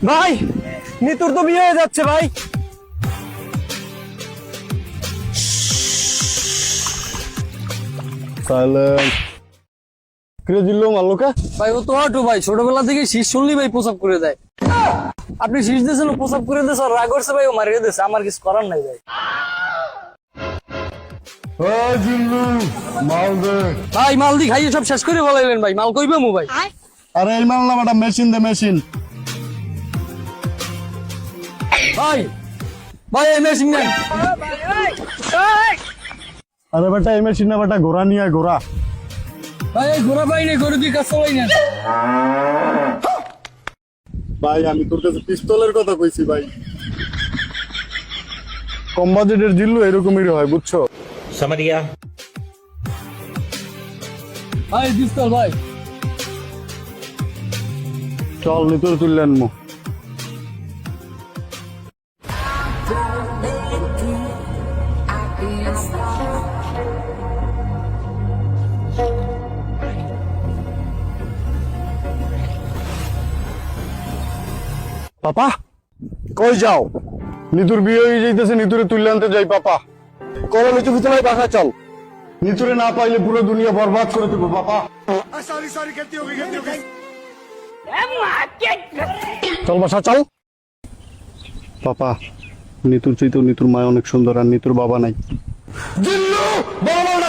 ভাই নিতুর তো বিয়ে হয়ে যাচ্ছে ভাই। ভাই ও তো অটো ভাই, ছোটবেলা থেকে শীষ শুনলি ভাই প্রসাব করে দেয়। আপনি শীষ দিয়েছেন, ও প্রসাব করে দিয়েছে, রাগ করছে ভাই, ও মারিয়ে দিয়েছে, আমার কিছু করার নাই ভাই। ভাই মাল দি খাইয়ে সব শেষ করে বলাইলেন ভাই, মাল কইবে মু ভাই। আরে এই মাল না বেটা, মেশিন দে মেশিন। ভাই ভাই এই মেশিন নেন। আরে বেটা এই মেশিন না বেটা, ঘোড়া নিয়ে আয়, ঘোড়া। ভাই এই ঘোড়া পাই নেই, গরু দিয়ে কাজ চালাই নেন। ভাই আমি তোর কাছে পিস্তলের কথা কইছি ভাই। কম বাজেটের জিল্লু এরকমই হয়, বুঝছো? समझ गया। ভাই পিস্তল ভাই। চল নিতর তুললে আনবো। পাপা কই যাও? নিতুর বিয়ে হয়ে যাইতেছে, নিতুরে তুললে আনতে যাই পাপা। করো নিতু ভিতরে বাসা চল। নিতুরে না পাইলে পুরো দুনিয়া বরবাদ করে দেবো পাপা। চল বাসা চল। পাপা নিতুর চাইতেও নিতুর মা অনেক সুন্দর, আর নিতুর বাবা নাই। জিল্লু বড় বড়